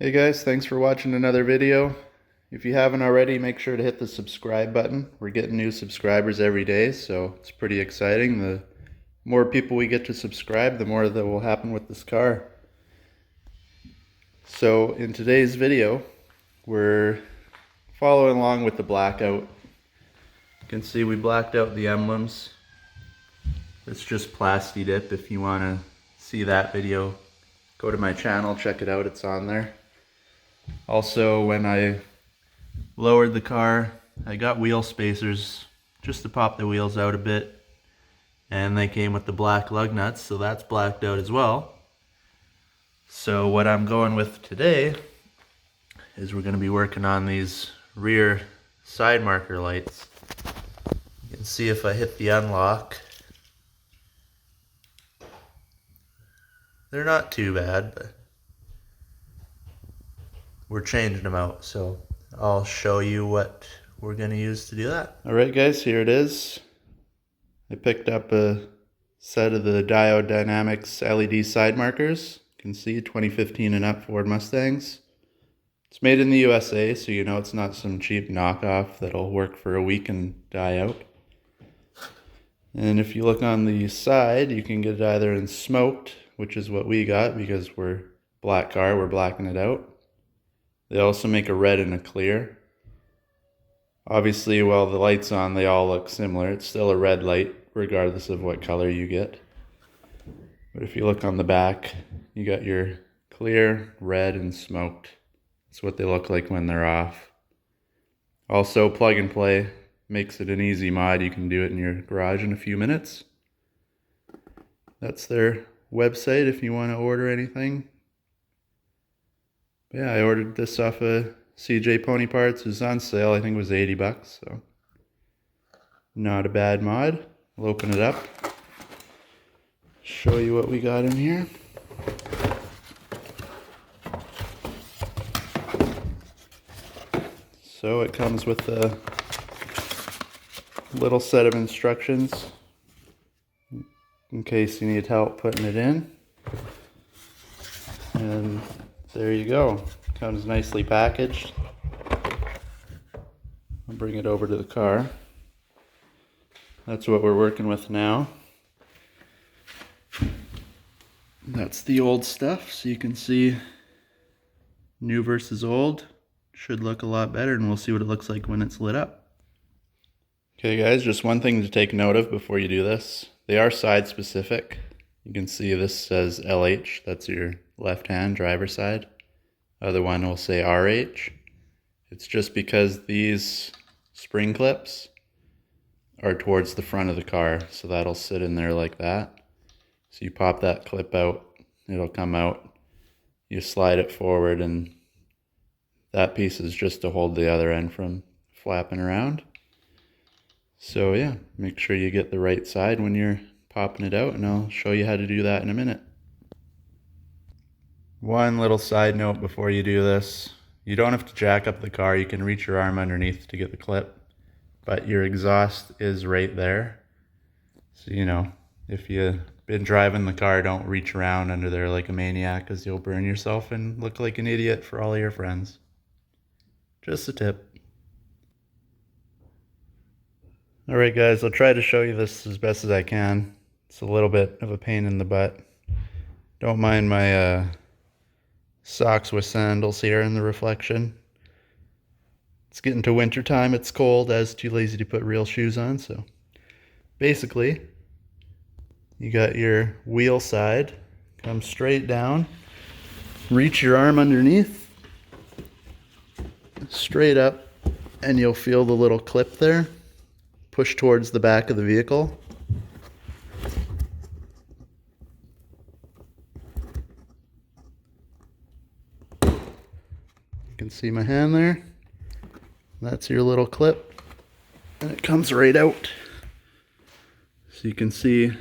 Hey guys, thanks for watching another video. If you haven't already, make sure to hit the subscribe button. We're getting new subscribers every day, so it's pretty exciting. The more people we get to subscribe, the more that will happen with this car. So in today's video, we're following along with the blackout. You can see we blacked out the emblems. It's just Plasti Dip. If you want to see that video, go to my channel, check it out, it's on there. Also, when I lowered the car, I got wheel spacers just to pop the wheels out a bit, and they came with the black lug nuts, so that's blacked out as well. So what I'm going with today is we're going to be working on these rear side marker lights. You can see if I hit the unlock, they're not too bad, but we're changing them out, so I'll show you what we're going to use to do that. Alright guys, here it is. I picked up a set of the Diode Dynamics LED side markers. You can see 2015 and up Ford Mustangs. It's made in the USA, so you know it's not some cheap knockoff that'll work for a week and die out. And if you look on the side, you can get it either in smoked, which is what we got because we're black car, we're blacking it out. They also make a red and a clear. Obviously, while the light's on, they all look similar. It's still a red light, regardless of what color you get. But if you look on the back, you got your clear, red, and smoked. That's what they look like when they're off. Also, plug and play makes it an easy mod. You can do it in your garage in a few minutes. That's their website if you want to order anything. Yeah, I ordered this off of CJ Pony Parts. It was on sale. I think it was 80 bucks, so not a bad mod. We'll open it up, show you what we got in here. So it comes with a little set of instructions in case you need help putting it in. And there you go. Comes nicely packaged. I'll bring it over to the car. That's what we're working with now. That's the old stuff, so you can see new versus old. Should look a lot better, and we'll see what it looks like when it's lit up. Okay guys, just one thing to take note of before you do this. They are side specific. You can see this says LH, that's your left hand driver side. Other one will say RH. It's just because these spring clips are towards the front of the car, so that'll sit in there like that. So you pop that clip out, it'll come out, you slide it forward, and that piece is just to hold the other end from flapping around. So yeah, make sure you get the right side when you're popping it out, and I'll show you how to do that in a minute. One little side note before you do this, you don't have to jack up the car. You can reach your arm underneath to get the clip, but your exhaust is right there. So, you know, if you've been driving the car, don't reach around under there like a maniac, because you'll burn yourself and look like an idiot for all of your friends. Just a tip. Alright guys, I'll try to show you this as best as I can. It's a little bit of a pain in the butt. Don't mind my socks with sandals here in the reflection. It's getting to winter time, it's cold. I was too lazy to put real shoes on, so basically you got your wheel side, come straight down, reach your arm underneath, straight up, and you'll feel the little clip there. Push towards the back of the vehicle. You can see my hand there. That's your little clip, and it comes right out. So you can see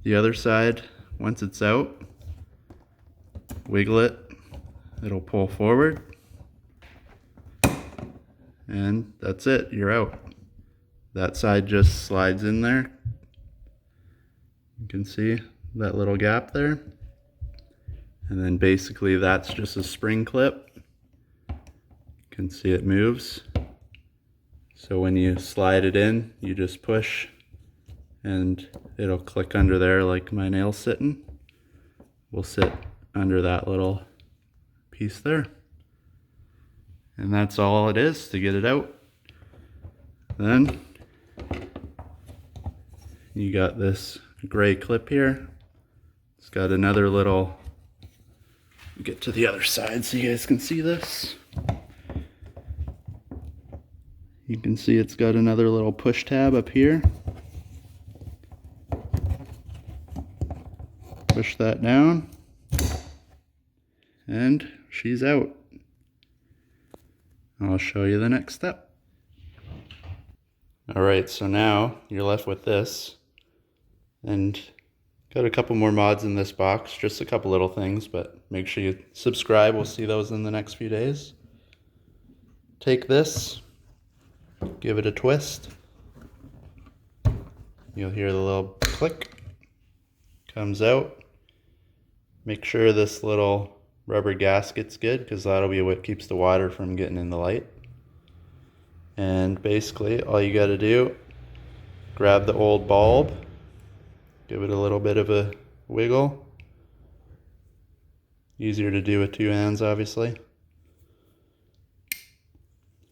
the other side. Once it's out, wiggle it, it'll pull forward, and that's it, you're out. That side just slides in there. You can see that little gap there. And then basically that's just a spring clip. You can see it moves. So when you slide it in, you just push and it'll click under there like my nail's sitting. Will sit under that little piece there. And that's all it is to get it out. Then you got this gray clip here. It's got another little, get to the other side so you guys can see this. You can see it's got another little push tab up here. Push that down and she's out. I'll show you the next step. Alright, so now you're left with this, and got a couple more mods in this box, just a couple little things, but make sure you subscribe. We'll see those in the next few days. Take this, give it a twist. You'll hear the little click. Comes out. Make sure this little rubber gasket's good, because that'll be what keeps the water from getting in the light. And basically all you got to do, grab the old bulb, give it a little bit of a wiggle. Easier to do with two hands, obviously.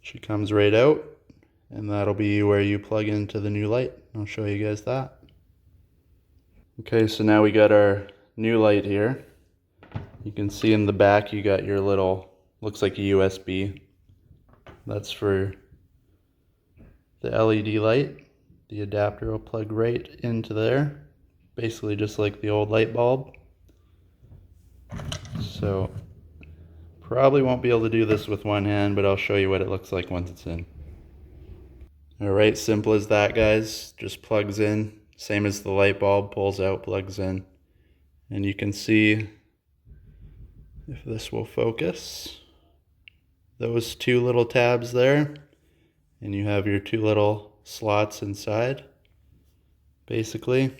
She comes right out, and that'll be where you plug into the new light. I'll show you guys that. Okay, so now we got our new light here. You can see in the back you got your little, looks like a USB. That's for the LED light. The adapter will plug right into there, basically just like the old light bulb. So probably won't be able to do this with one hand, but I'll show you what it looks like once it's in. Alright, simple as that, guys. Just plugs in, same as the light bulb, pulls out, plugs in. And you can see, if this will focus, those two little tabs there, and you have your two little slots inside. Basically,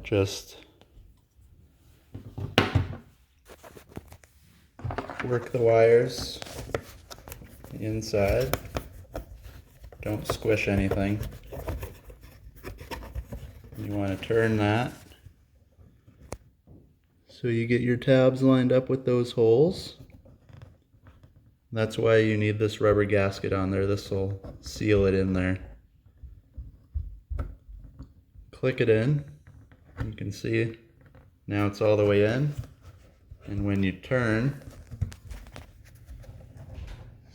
just work the wires inside. Don't squish anything. You want to turn that so you get your tabs lined up with those holes. That's why you need this rubber gasket on there. This will seal it in there. Click it in. You can see now it's all the way in. And when you turn,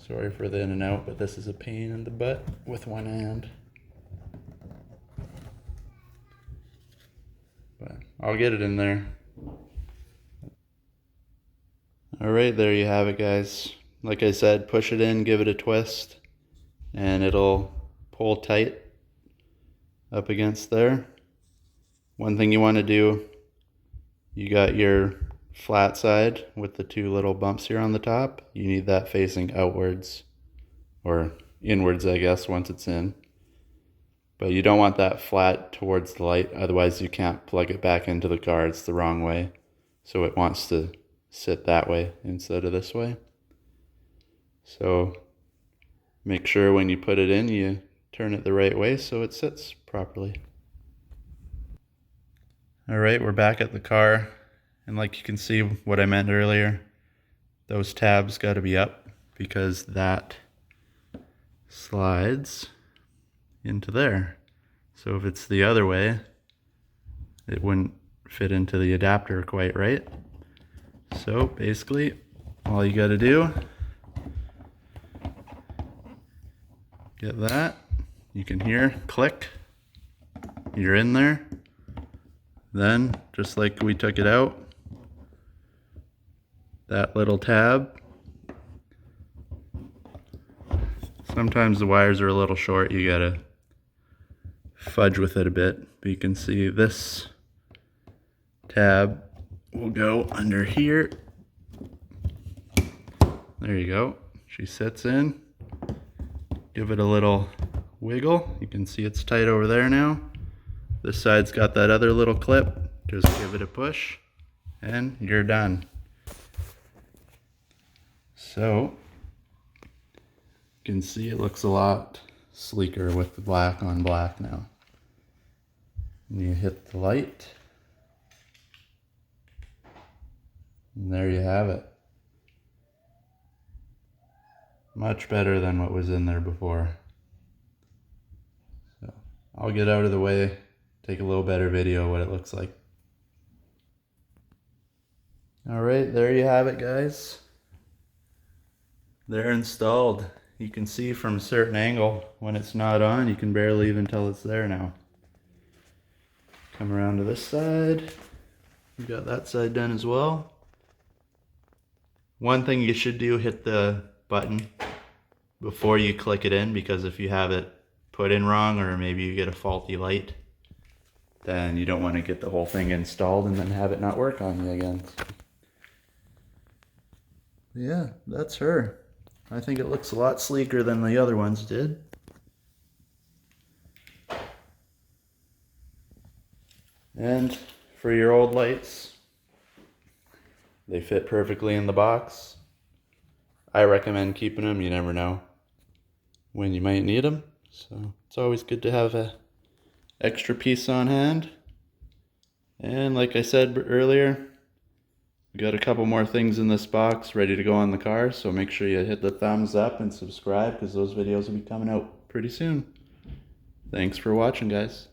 sorry for the in and out, but this is a pain in the butt with one hand. But I'll get it in there. Alright, there you have it, guys. Like I said, push it in, give it a twist, and it'll pull tight up against there. One thing you want to do, you got your flat side with the two little bumps here on the top. You need that facing outwards, or inwards, I guess, once it's in. But you don't want that flat towards the light, otherwise you can't plug it back into the car. It's the wrong way. So it wants to sit that way instead of this way. So make sure when you put it in, you turn it the right way so it sits properly. Alright, we're back at the car, and like you can see what I meant earlier, those tabs got to be up because that slides into there. So if it's the other way, it wouldn't fit into the adapter quite right. So basically all you got to do, get that, you can hear click, you're in there. Then just like we took it out, that little tab, sometimes the wires are a little short, you gotta fudge with it a bit, but you can see this tab will go under here. There you go, she sits in. Give it a little wiggle. You can see it's tight over there now. This side's got that other little clip. Just give it a push and you're done. So you can see it looks a lot sleeker with the black on black now. And you hit the light, and there you have it. Much better than what was in there before. So I'll get out of the way, take a little better video of what it looks like. Alright, there you have it, guys. They're installed. You can see from a certain angle when it's not on, you can barely even tell it's there now. Come around to this side. We've got that side done as well. One thing you should do, hit the button before you click it in, because if you have it put in wrong or maybe you get a faulty light, then you don't want to get the whole thing installed and then have it not work on you again. Yeah, that's her. I think it looks a lot sleeker than the other ones did. And for your old lights, they fit perfectly in the box. I recommend keeping them. You never know when you might need them. So it's always good to have an extra piece on hand. And like I said earlier, we got a couple more things in this box ready to go on the car, so make sure you hit the thumbs up and subscribe, because those videos will be coming out pretty soon. Thanks for watching, guys.